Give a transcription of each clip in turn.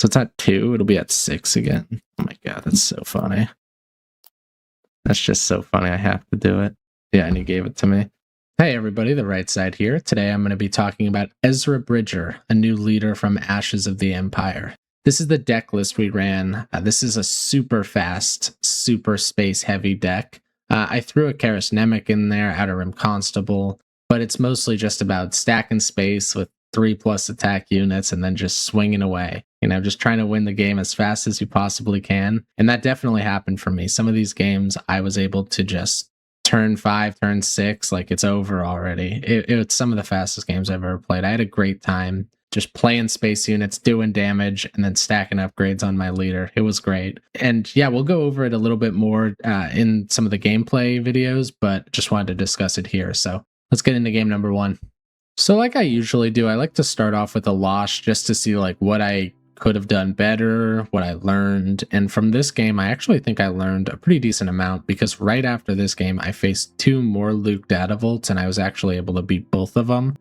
So it's at 2, it'll be at 6 again. Oh my god, that's so funny. That's just so funny, I have to do it. Yeah, and he gave it to me. Hey everybody, the right side here. Today I'm going to be talking about Ezra Bridger, a new leader from Ashes of the Empire. This is the deck list we ran. This is a super fast, super space heavy deck. I threw a Karis Nemec in there, Outer Rim Constable, but it's mostly just about stacking space with 3+ attack units and then just swinging away. You know, just trying to win the game as fast as you possibly can. And that definitely happened for me. Some of these games I was able to just turn 5, turn 6, like it's over already. It's some of the fastest games I've ever played. I had a great time just playing space units, doing damage, and then stacking upgrades on my leader. It was great. And yeah, we'll go over it a little bit more in some of the gameplay videos, but just wanted to discuss it here. So let's get into game number 1. So like I usually do, I like to start off with a loss just to see like what I could have done better, what I learned. And from this game, I actually think I learned a pretty decent amount, because right after this game, I faced 2 more Luke Datavolts and I was actually able to beat both of them.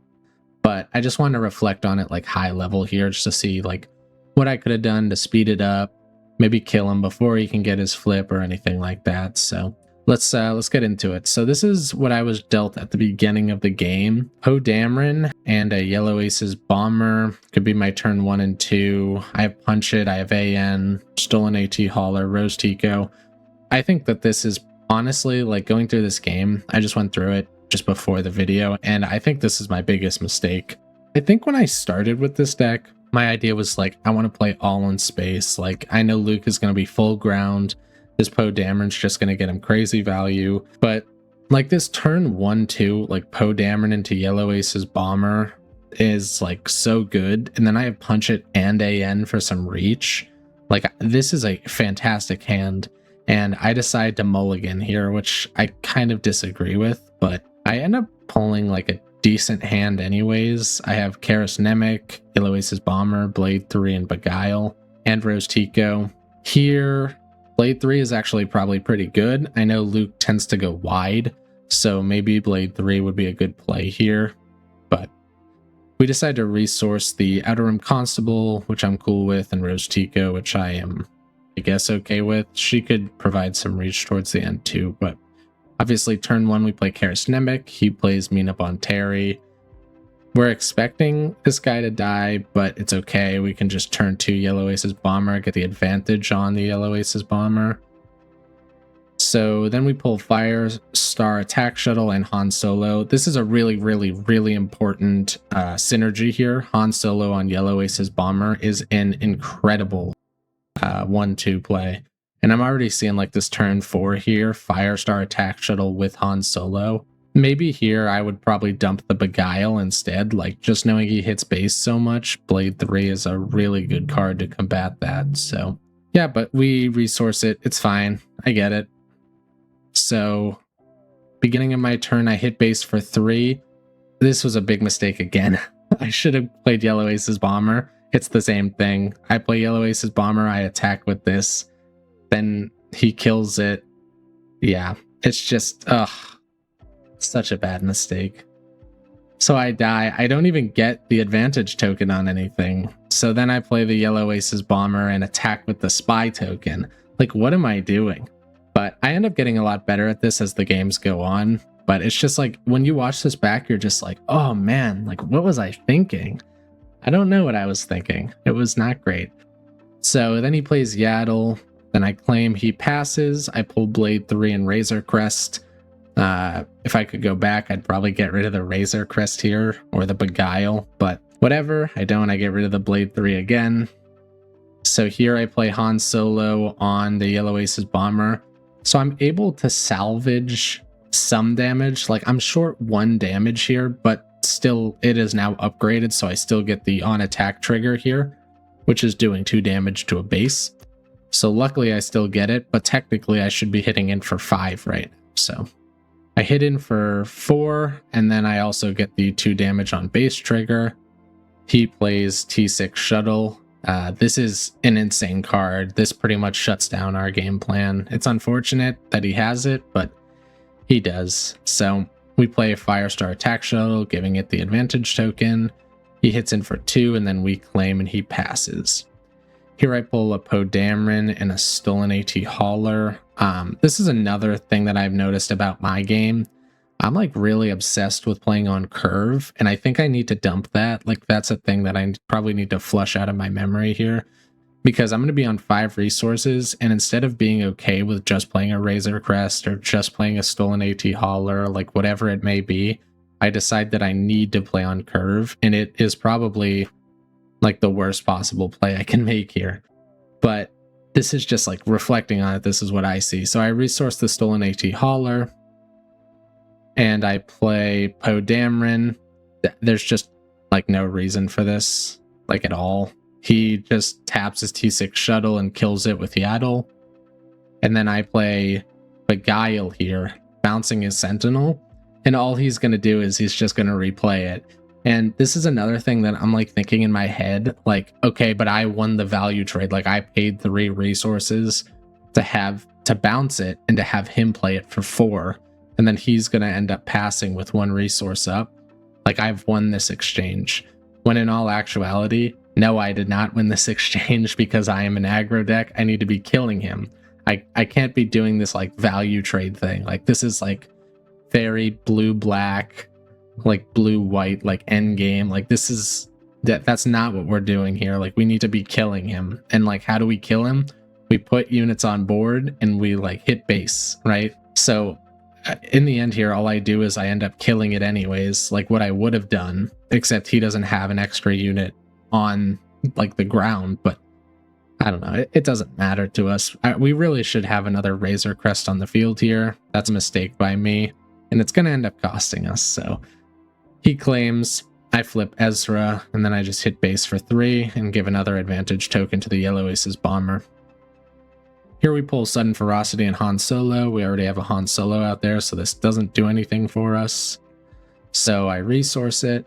But I just want to reflect on it like high level here, just to see like what I could have done to speed it up, maybe kill him before he can get his flip or anything like that. So let's get into it. So this is what I was dealt at the beginning of the game. Poe Dameron and a Yellow Aces Bomber could be my turn 1 and 2. I have Punch It, I have AN, Stolen AT Hauler, Rose Tico. I think that this is honestly, like going through this game, I just went through it just before the video, and I think this is my biggest mistake. I think when I started with this deck, my idea was like, I want to play all in space. Like, I know Luke is going to be full ground. This Poe Dameron's just going to get him crazy value. But like this turn 1-2, like Poe Dameron into Yellow Aces Bomber is like so good. And then I have Punch It and AN for some reach. Like this is a fantastic hand. And I decide to mulligan here, which I kind of disagree with, but I end up pulling like a decent hand anyways. I have Karis Nemec, Yellow Aces Bomber, Blade 3, and Beguile, and Rose Tico. Here, Blade 3 is actually probably pretty good. I know Luke tends to go wide, so maybe Blade 3 would be a good play here. But we decide to resource the Outer Rim Constable, which I'm cool with, and Rose Tico, which I am, I guess, okay with. She could provide some reach towards the end too, but obviously turn 1 we play Karis Nemec. He plays Mina Bonteri. We're expecting this guy to die, but it's okay. We can just turn 2 Yellow Aces Bomber, get the advantage on the Yellow Aces Bomber. So then we pull Firestar Attack Shuttle and Han Solo. This is a really, really, really important synergy here. Han Solo on Yellow Aces Bomber is an incredible 1-2 play. And I'm already seeing like this turn 4 here, Firestar Attack Shuttle with Han Solo. Maybe here I would probably dump the Beguile instead, like just knowing he hits base so much, Blade 3 is a really good card to combat that. So yeah, but we resource it, it's fine, I get it. So beginning of my turn, I hit base for 3. This was a big mistake again. I should have played Yellow Aces Bomber. It's the same thing. I play Yellow Aces Bomber, I attack with this. Then he kills it. Yeah, it's just, such a bad mistake. So I die. I don't even get the advantage token on anything. So then I play the Yellow Aces Bomber and attack with the Spy token. Like, what am I doing? But I end up getting a lot better at this as the games go on. But it's just like, when you watch this back, you're just like, oh man, like what was I thinking? I don't know what I was thinking. It was not great. So then he plays Yaddle. Then I claim, he passes. I pull Blade 3 and Razor Crest. If I could go back, I'd probably get rid of the Razor Crest here, or the Beguile, but whatever. I don't. I get rid of the Blade 3 again. So here I play Han Solo on the Yellow Aces Bomber. So I'm able to salvage some damage. Like, I'm short 1 damage here, but still it is now upgraded, so I still get the on attack trigger here, which is doing 2 damage to a base. So luckily I still get it, but technically I should be hitting in for 5 right now. So I hit in for 4, and then I also get the 2 damage on base trigger. He plays T6 Shuttle. This is an insane card. This pretty much shuts down our game plan. It's unfortunate that he has it, but he does. So we play a Firestar Attack Shuttle, giving it the advantage token. He hits in for 2, and then we claim and he passes. Here I pull a Podamron and a Stolen AT Hauler. This is another thing that I've noticed about my game. I'm like really obsessed with playing on curve, and I think I need to dump that. Like that's a thing that I probably need to flush out of my memory here, because I'm going to be on 5 resources, and instead of being okay with just playing a Razor Crest or just playing a Stolen AT Hauler, like whatever it may be, I decide that I need to play on curve, and it is probably like the worst possible play I can make here. But this is just like reflecting on it, this is what I see. So I resource the Stolen AT Hauler, and I play Podamron. There's just like no reason for this, like at all. He just taps his T6 shuttle and kills it with Yaddle. And then I play Beguile here, bouncing his Sentinel. And all he's going to do is he's just going to replay it. And this is another thing that I'm like thinking in my head, like, okay, but I won the value trade. Like I paid 3 resources to bounce it and to have him play it for 4. And then he's going to end up passing with 1 resource up. Like I've won this exchange. When in all actuality, no, I did not win this exchange because I am an aggro deck. I need to be killing him. I can't be doing this like value trade thing. Like this is like very blue-black, like blue-white, like end game. Like this is that's not what we're doing here. Like we need to be killing him. And like how do we kill him? We put units on board and we like hit base, right? So in the end here, all I do is I end up killing it anyways, like what I would have done, except he doesn't have an extra unit on like the ground. But I don't know, it doesn't matter to us. We really should have another Razor Crest on the field here. That's a mistake by me, and it's going to end up costing us. So he claims, I flip Ezra, and then I just hit base for 3 and give another advantage token to the Yellow Aces Bomber. Here we pull Sudden Ferocity and Han Solo. We already have a Han Solo out there, so this doesn't do anything for us. So I resource it,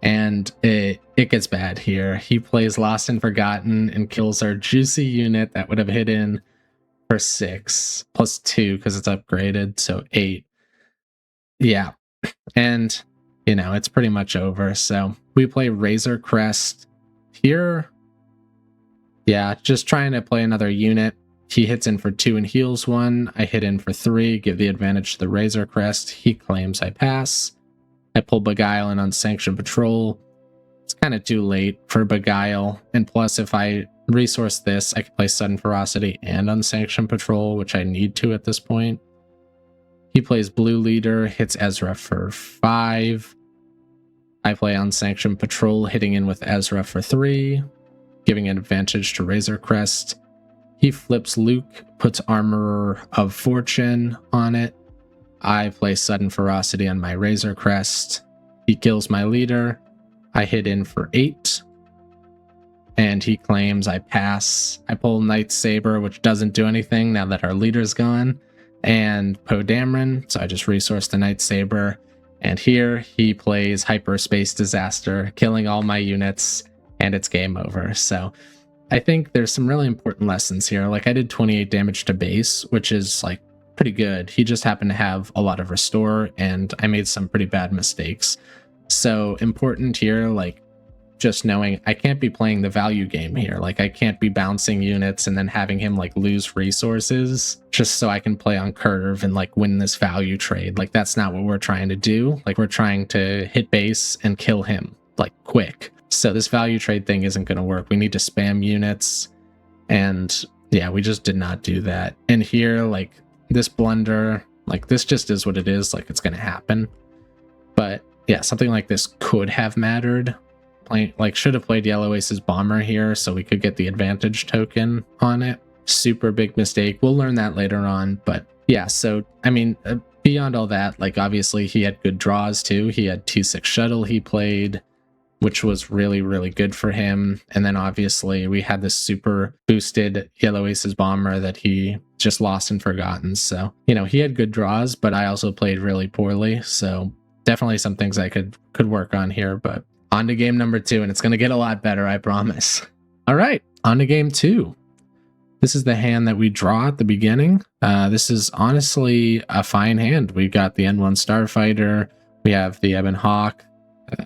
and it gets bad here. He plays Lost and Forgotten and kills our juicy unit that would have hit in for 6, plus 2 because it's upgraded, so 8. Yeah, and you know, it's pretty much over. So we play Razor Crest here. Yeah, just trying to play another unit. He hits in for 2 and heals 1. I hit in for 3, give the advantage to the Razor Crest. He claims I pass. I pull Beguile and Unsanctioned Patrol. It's kind of too late for Beguile. And plus, if I resource this, I can play Sudden Ferocity and Unsanctioned Patrol, which I need to at this point. He plays Blue Leader, hits Ezra for 5. I play Unsanctioned Patrol, hitting in with Ezra for 3, giving an advantage to Razor Crest. He flips Luke, puts Armorer of Fortune on it. I play Sudden Ferocity on my Razor Crest. He kills my leader. I hit in for 8. And he claims I pass. I pull Night Saber, which doesn't do anything now that our leader's gone. And Podamron, so I just resource the Night Saber. And here he plays Hyperspace Disaster, killing all my units, and it's game over. So I think there's some really important lessons here. Like I did 28 damage to base, which is like pretty good. He just happened to have a lot of restore, and I made some pretty bad mistakes. So important here, like just knowing I can't be playing the value game here. Like I can't be bouncing units and then having him like lose resources just so I can play on curve and like win this value trade. Like that's not what we're trying to do. Like we're trying to hit base and kill him like quick. So this value trade thing isn't going to work. We need to spam units, and yeah, we just did not do that. And here, like this blunder, like this just is what it is. Like it's going to happen. But yeah, something like this could have mattered. Like should have played Yellow Aces Bomber here so we could get the advantage token on it. Super big mistake. We'll learn that later on. But yeah, so I mean, beyond all that, like obviously he had good draws too. He had T6 Shuttle he played, which was really, really good for him. And then obviously we had this super boosted Yellow Aces Bomber that he just lost and forgotten. So, you know, he had good draws, but I also played really poorly. So definitely some things I could work on here. But on to game number 2, and it's going to get a lot better, I promise. All right, on to game 2. This is the hand that we draw at the beginning. This is honestly a fine hand. We've got the N1 Starfighter. We have the Ebon Hawk.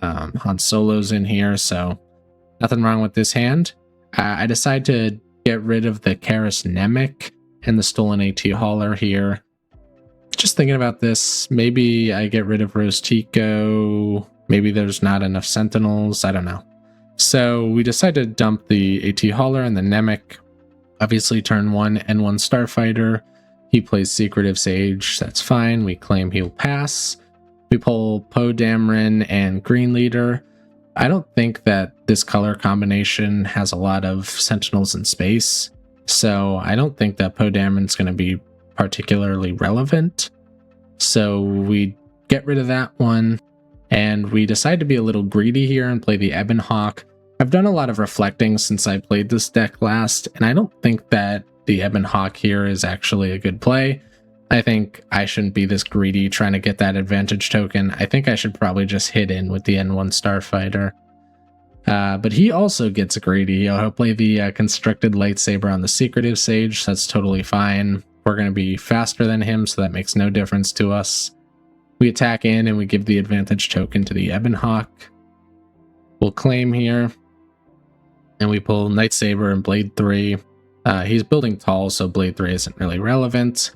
Han Solo's in here, so nothing wrong with this hand. I decide to get rid of the Karis Nemec and the stolen AT hauler here. Just thinking about this, maybe I get rid of Rose Tico. Maybe there's not enough Sentinels. I don't know. So we decide to dump the AT hauler and the Nemec. Obviously, turn 1 N1 Starfighter. He plays Secretive Sage. That's fine. We claim he'll pass. We pull Poe Dameron and Green Leader. I don't think that this color combination has a lot of Sentinels in space. So I don't think that Poe Dameron's going to be particularly relevant. So we get rid of that one. And we decide to be a little greedy here and play the Ebon Hawk. I've done a lot of reflecting since I played this deck last, and I don't think that the Ebon Hawk here is actually a good play. I think I shouldn't be this greedy trying to get that advantage token. I think I should probably just hit in with the N1 Starfighter. But he also gets greedy. He'll play the Constricted Lightsaber on the Secretive Sage. That's totally fine. We're going to be faster than him, so that makes no difference to us. We attack in and we give the advantage token to the Ebon Hawk. We'll claim here. And we pull Night Saber and Blade 3. He's building tall, so Blade 3 isn't really relevant.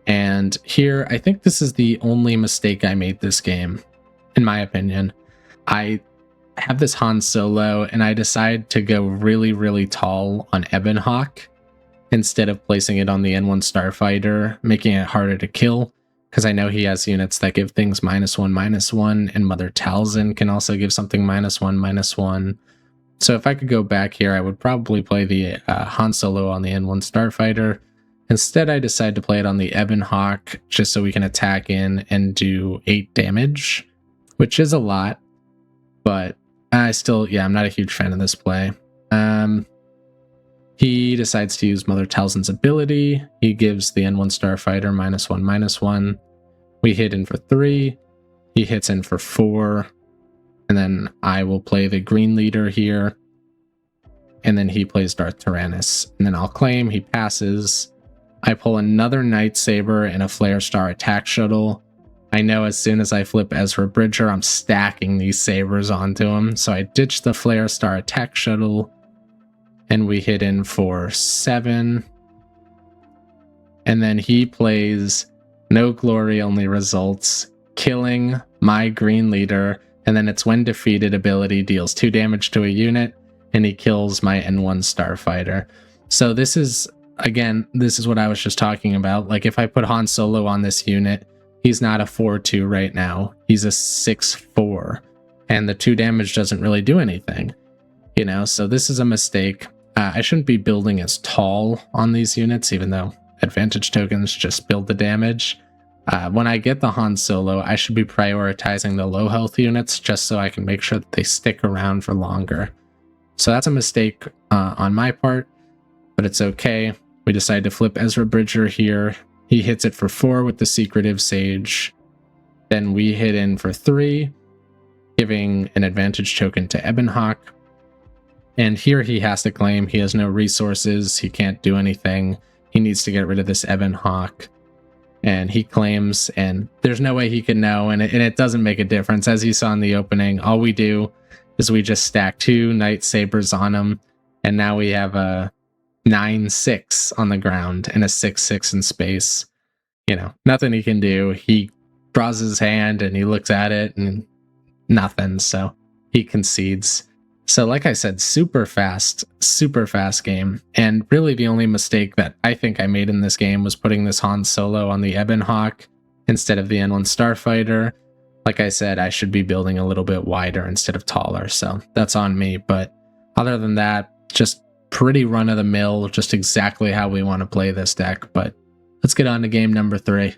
And here, I think this is the only mistake I made this game, in my opinion. I have this Han Solo, and I decide to go really, really tall on Ebon Hawk instead of placing it on the N1 Starfighter, making it harder to kill, because I know he has units that give things -1/-1, and Mother Talzin can also give something -1/-1. So if I could go back here, I would probably play the Han Solo on the N1 Starfighter. Instead, I decide to play it on the Ebon Hawk, just so we can attack in and do 8 damage, which is a lot, but I'm not a huge fan of this play. He decides to use Mother Talzin's ability. He gives the N1 Starfighter -1/-1. We hit in for 3. He hits in for 4. And then I will play the Green Leader here. And then he plays Darth Tyrannus. And then I'll claim, he passes. I pull another Night Saber and a Flare Star Attack Shuttle. I know as soon as I flip Ezra Bridger, I'm stacking these sabers onto him. So I ditch the Flare Star Attack Shuttle. And we hit in for 7. And then he plays No Glory Only Results, killing my Green Leader. And then it's when defeated ability deals 2 damage to a unit, and he kills my N1 Starfighter. So this is what I was just talking about. Like, if I put Han Solo on this unit, he's not a 4/2 right now. He's a 6/4, and the 2 damage doesn't really do anything. So this is a mistake. I shouldn't be building as tall on these units, even though advantage tokens just build the damage. When I get the Han Solo, I should be prioritizing the low health units just so I can make sure that they stick around for longer. So that's a mistake on my part, but it's okay. We decide to flip Ezra Bridger here. He hits it for 4 with the Secretive Sage. Then we hit in for 3, giving an advantage token to Ebon Hawk. And here he has to claim he has no resources. He can't do anything. He needs to get rid of this Ebon Hawk. And he claims, and there's no way he can know, and it doesn't make a difference. As you saw in the opening, all we do is we just stack 2 Night Sabers on him, and now we have a 9/6 on the ground and a 6/6 in space. Nothing he can do. He draws his hand and he looks at it and nothing, so he concedes. So like I said, super fast game. And really the only mistake that I think I made in this game was putting this Han Solo on the Ebon Hawk instead of the N1 Starfighter. Like I said, I should be building a little bit wider instead of taller, so that's on me. But other than that, just pretty run-of-the-mill, just exactly how we want to play this deck. But let's get on to game number 3.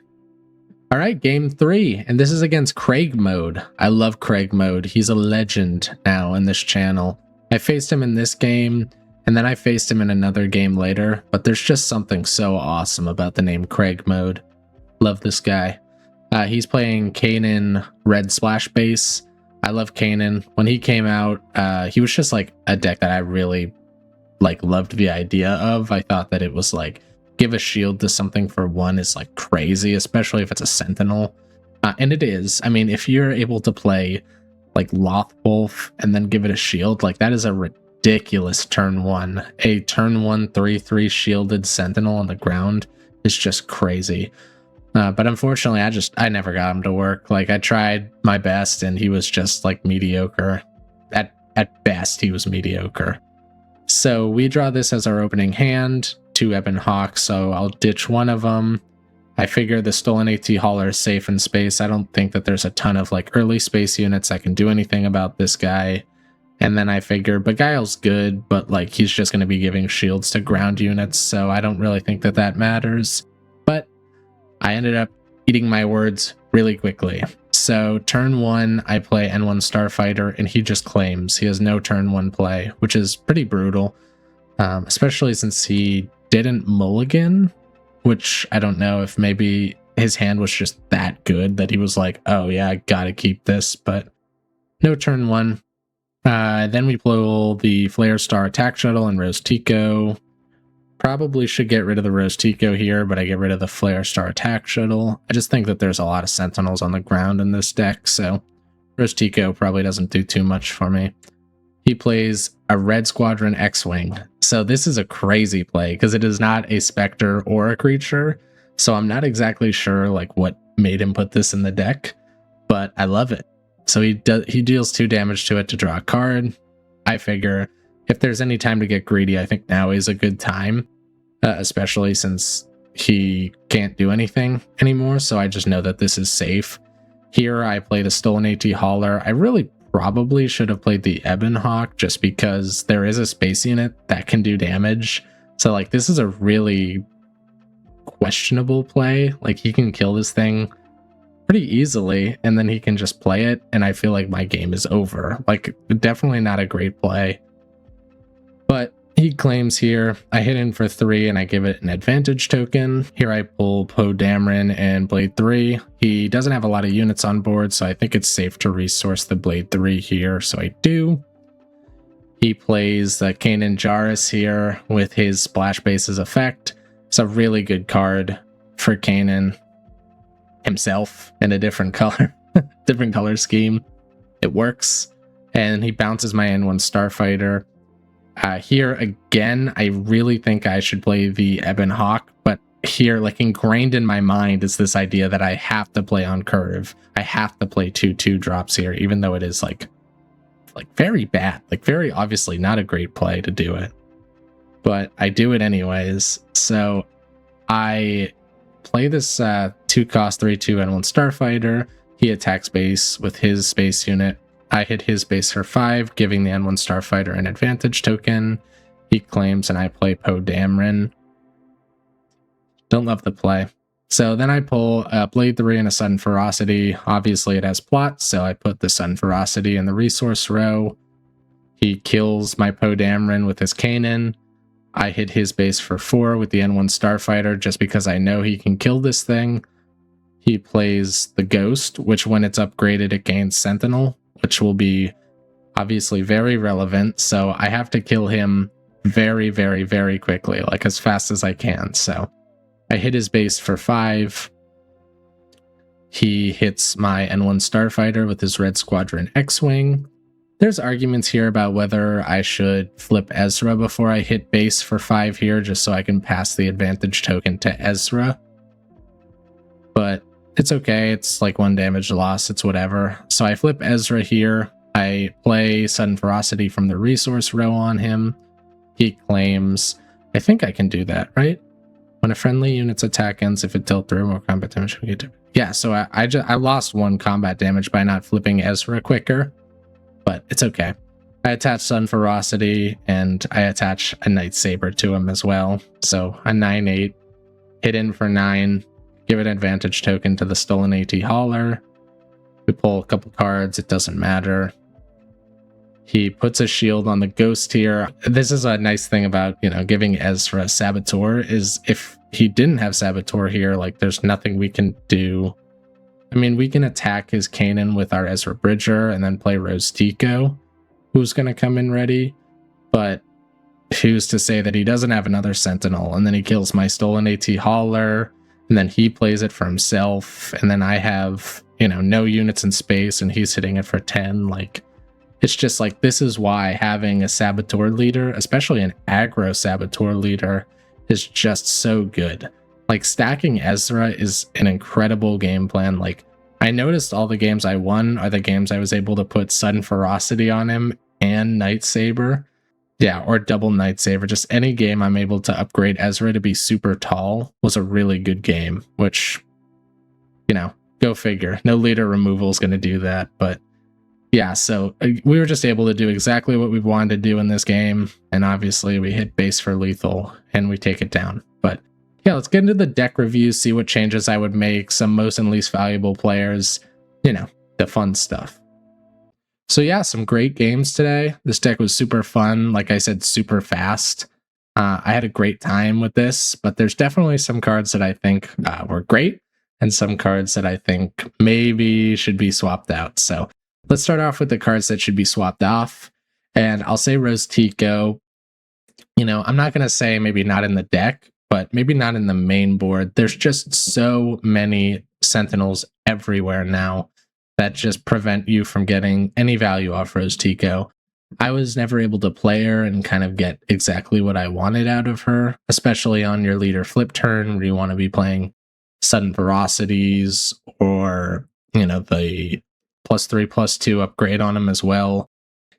All right, game 3, and this is against Craig Mode. I love Craig Mode. He's a legend now in this channel. I faced him in this game, and then I faced him in another game later, but there's just something so awesome about the name Craig Mode. Love this guy. He's playing Kanan Red Splash Base. I love Kanan. When he came out, he was just like a deck that I really loved the idea of. I thought that it was like, give a shield to something for 1 is like crazy, especially if it's a Sentinel. And it is. I mean, if you're able to play like Lothwolf and then give it a shield, like that is a ridiculous turn 1. A turn 1 3/3 shielded sentinel on the ground is just crazy. But unfortunately, I never got him to work. Like, I tried my best and he was just like mediocre. At best, he was mediocre. So we draw this as our opening hand, 2 Ebon Hawks, so I'll ditch one of them. I figure the Stolen AT Hauler is safe in space. I don't think that there's a ton of like early space units that can do anything about this guy. And then I figure Beguile's good, but like he's just going to be giving shields to ground units, so I don't really think that that matters. But I ended up eating my words really quickly. So turn 1, I play N1 Starfighter, and he just claims. He has no turn 1 play, which is pretty brutal, especially since he didn't mulligan, which I don't know if maybe his hand was just that good that he was like, oh yeah, I gotta keep this, but no turn 1. Then we pull the Flare Star Attack Shuttle and Rose Tico. Probably should get rid of the Rose Tico here, but I get rid of the Flare Star Attack Shuttle. I just think that there's a lot of Sentinels on the ground in this deck, so Rose Tico probably doesn't do too much for me. He plays a Red Squadron X-Wing. So this is a crazy play, because it is not a Spectre or a creature, so I'm not exactly sure like what made him put this in the deck, but I love it. So he deals 2 damage to it to draw a card. I figure if there's any time to get greedy, I think now is a good time, especially since he can't do anything anymore, so I just know that this is safe. Here I play the Stolen AT Hauler. I really probably should have played the Ebon Hawk just because there is a space unit that can do damage. So like this is a really questionable play. Like he can kill this thing pretty easily and then he can just play it and I feel like my game is over. Like definitely not a great play. But he claims here, I hit in for 3 and I give it an advantage token. Here I pull Poe Dameron and Blade 3. He doesn't have a lot of units on board, so I think it's safe to resource the Blade 3 here, so I do. He plays the Kanan Jarrus here with his Splash Bases effect. It's a really good card for Kanan himself in a different color, different color scheme. It works. And he bounces my N1 Starfighter. Here again, I really think I should play the Ebon Hawk, but here, like ingrained in my mind is this idea that I have to play on curve. I have to play 2/2 drops here, even though it is like very bad, like very obviously not a great play to do it. But I do it anyways. So I play this 2-cost 3/2 N1 Starfighter. He attacks base with his space unit. I hit his base for 5, giving the N1 Starfighter an advantage token. He claims and I play Poe Dameron. Don't love the play. So then I pull Blade 3 and a Sudden Ferocity. Obviously it has plot, so I put the Sudden Ferocity in the resource row. He kills my Poe Dameron with his Kanan. I hit his base for 4 with the N1 Starfighter just because I know he can kill this thing. He plays the Ghost, which when it's upgraded it gains Sentinel, which will be obviously very relevant, so I have to kill him very, very, very quickly, like as fast as I can. So I hit his base for 5. He hits my N1 Starfighter with his Red Squadron X-Wing. There's arguments here about whether I should flip Ezra before I hit base for 5 here, just so I can pass the advantage token to Ezra. But it's okay, it's like 1 damage loss, it's whatever. So I flip Ezra here. I play Sudden Ferocity from the resource row on him. He claims, I think I can do that, right? When a friendly unit's attack ends, if it dealt 3 or more combat damage, we get to... Yeah, so I lost 1 combat damage by not flipping Ezra quicker, but it's okay. I attach Sudden Ferocity, and I attach a Night Saber to him as well. So a 9/8, hit in for 9, give an advantage token to the Stolen AT Hauler. We pull a couple cards, it doesn't matter. He puts a shield on the Ghost here. This is a nice thing about, you know, giving Ezra Saboteur, is if he didn't have Saboteur here, like there's nothing we can do. I mean, we can attack his Kanan with our Ezra Bridger and then play Rose Tico, who's going to come in ready. But who's to say that he doesn't have another Sentinel, and then he kills my Stolen AT Hauler, and then he plays it for himself, and then I have, you know, no units in space and he's hitting it for 10. Like, It's just like, this is why having a Saboteur leader, especially an aggro Saboteur leader, is just so good. Like, stacking Ezra is an incredible game plan. Like, I noticed all the games I won are the games I was able to put Sudden Ferocity on him and Night Saber. Yeah, or double Night Saber. Just any game I'm able to upgrade Ezra to be super tall was a really good game, which, you know, go figure. No leader removal is going to do that, but yeah, so we were just able to do exactly what we wanted to do in this game, and obviously we hit base for lethal, and we take it down. But yeah, let's get into the deck review, see what changes I would make, some most and least valuable players, you know, the fun stuff. So yeah, some great games today. This deck was super fun, like I said, super fast. I had a great time with this, but there's definitely some cards that I think were great, and some cards that I think maybe should be swapped out. So let's start off with the cards that should be swapped off. And I'll say Rose Tico. You know, I'm not going to say maybe not in the deck, but maybe not in the main board. There's just so many Sentinels everywhere now that just prevent you from getting any value off Rose Tico. I was never able to play her and kind of get exactly what I wanted out of her, especially on your leader flip turn where you want to be playing Sudden Ferocities or, you know, the +3/+2 upgrade on him as well.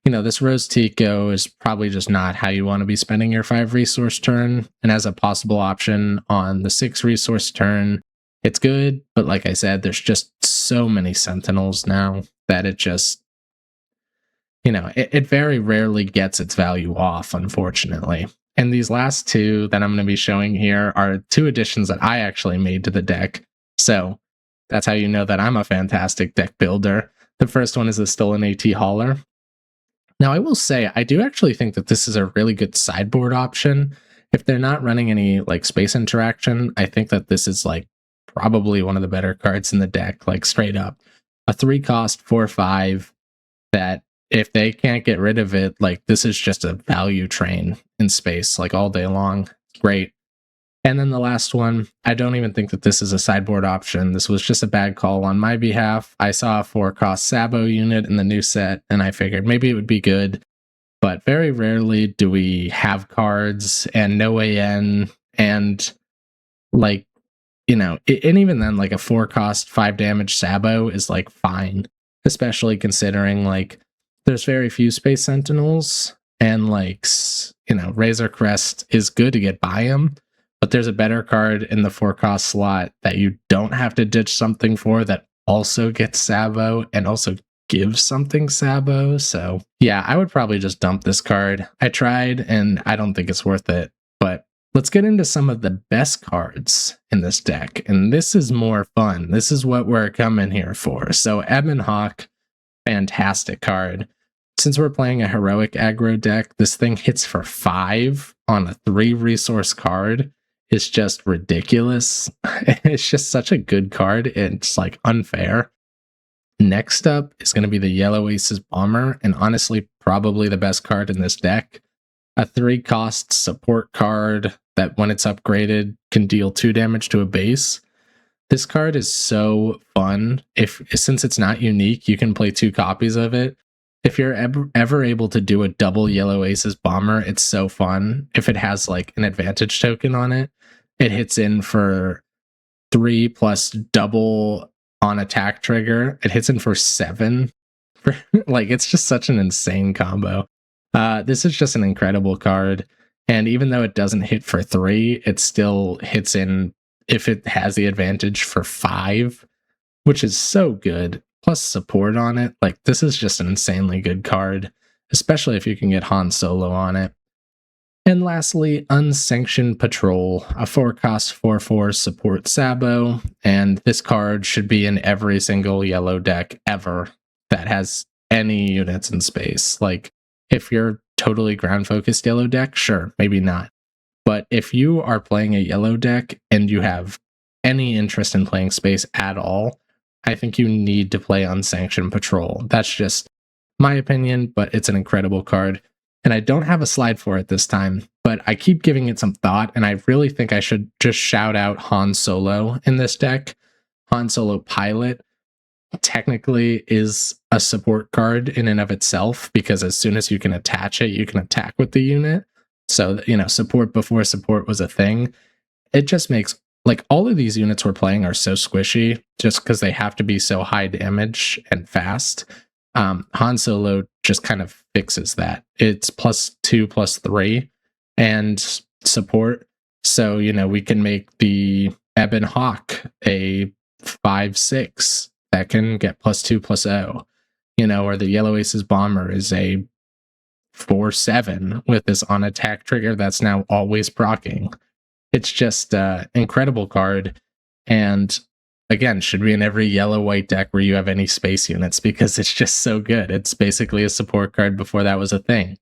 You know, this Rose Tico is probably just not how you want to be spending your 5 resource turn. And as a possible option on the 6 resource turn, it's good. But like I said, there's just so many Sentinels now that it just, you know, it very rarely gets its value off, unfortunately. And these last two that I'm going to be showing here are 2 additions that I actually made to the deck. So that's how you know that I'm a fantastic deck builder. The first one is the Stolen AT Hauler. Now, I will say, I do actually think that this is a really good sideboard option. If they're not running any like space interaction, I think that this is like probably one of the better cards in the deck, like straight up. A 3-cost 4/5 that if they can't get rid of it, like this is just a value train in space, like all day long. It's great. And then the last one, I don't even think that this is a sideboard option. This was just a bad call on my behalf. I saw a 4-cost Sabo unit in the new set, and I figured maybe it would be good. But very rarely do we have cards and no AN and like, you know, and even then, like a 4-cost 5 damage Sabo is like fine, especially considering like there's very few Space Sentinels and like, you know, Razor Crest is good to get by him. But there's a better card in the 4-cost slot that you don't have to ditch something for that also gets Sabo and also gives something Sabo. So yeah, I would probably just dump this card. I tried and I don't think it's worth it. But let's get into some of the best cards in this deck. And this is more fun. This is what we're coming here for. So Ebon Hawk, fantastic card. Since we're playing a heroic aggro deck, this thing hits for 5 on a 3-resource card. It's just ridiculous. It's just such a good card. It's like unfair. Next up is going to be the Yellow Aces Bomber, and honestly, probably the best card in this deck. A 3-cost support card that when it's upgraded can deal 2 damage to a base. This card is so fun. Since it's not unique, you can play 2 copies of it. If you're ever able to do a double Yellow Aces Bomber, it's so fun. If it has like an advantage token on it, it hits in for 3 plus double on attack trigger. It hits in for 7. Like, it's just such an insane combo. This is just an incredible card. And even though it doesn't hit for 3, it still hits in if it has the advantage for 5, which is so good. Plus support on it. Like, this is just an insanely good card, especially if you can get Han Solo on it. And lastly, Unsanctioned Patrol, a 4-cost 4/4 support Sabo, and this card should be in every single yellow deck ever that has any units in space. Like, if you're totally ground-focused yellow deck, sure, maybe not. But if you are playing a yellow deck and you have any interest in playing space at all, I think you need to play Unsanctioned Patrol. That's just my opinion, but it's an incredible card. And I don't have a slide for it this time, but I keep giving it some thought, and I really think I should just shout out Han Solo in this deck. Han Solo Pilot technically is a support card in and of itself, because as soon as you can attach it, you can attack with the unit. So, support before support was a thing. It just makes, like, all of these units we're playing are so squishy just because they have to be so high damage and fast. Han Solo just kind of fixes that. It's +2/+3 and support. So, we can make the Ebon Hawk a 5/6 that can get +2/+0, or the Yellow Aces Bomber is a 4/7 with this on attack trigger that's now always proccing. It's just an incredible card. And again, should be in every yellow-white deck where you have any space units, because it's just so good. It's basically a support card before that was a thing.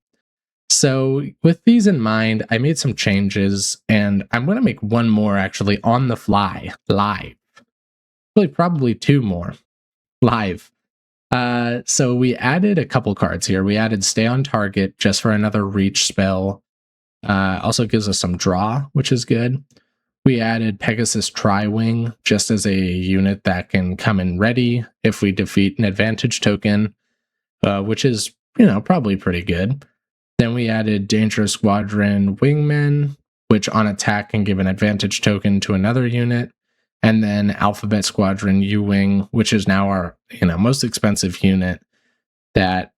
So with these in mind, I made some changes, and I'm going to make one more actually on the fly, live. Really, probably two more live. So we added a couple cards here. We added Stay on Target just for another reach spell. Also gives us some draw, which is good. We added Pegasus Tri-Wing just as a unit that can come in ready if we defeat an advantage token, which is, probably pretty good. Then we added Dangerous Squadron Wingmen, which on attack can give an advantage token to another unit. And then Alphabet Squadron U-Wing, which is now our, most expensive unit that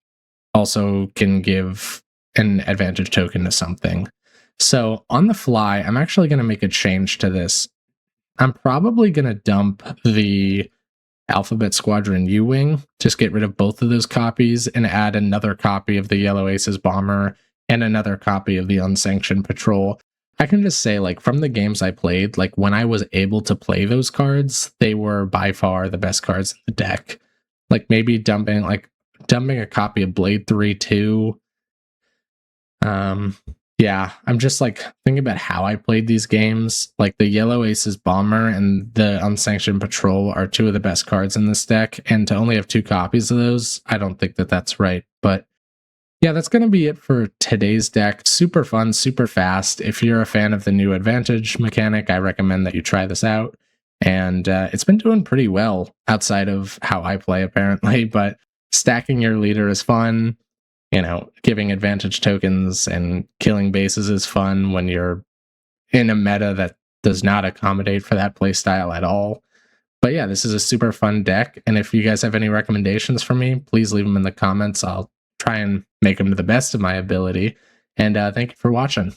also can give an advantage token to something. So on the fly, I'm actually going to make a change to this. I'm probably going to dump the Alphabet Squadron U-Wing, just get rid of both of those copies and add another copy of the Yellow Aces Bomber and another copy of the Unsanctioned Patrol. I can just say, like, from the games I played, like, when I was able to play those cards, they were by far the best cards in the deck. Like, maybe dumping a copy of Blade 3 too. Yeah, I'm just like thinking about how I played these games. Like, the Yellow Aces Bomber and the Unsanctioned Patrol are two of the best cards in this deck, and to only have two copies of those, I don't think that that's right. But yeah, that's going to be it for today's deck. Super fun, super fast. If you're a fan of the new advantage mechanic, I recommend that you try this out. And it's been doing pretty well outside of how I play, apparently. But stacking your leader is fun. Giving advantage tokens and killing bases is fun when you're in a meta that does not accommodate for that playstyle at all. But yeah, this is a super fun deck. And if you guys have any recommendations for me, please leave them in the comments. I'll try and make them to the best of my ability. And thank you for watching.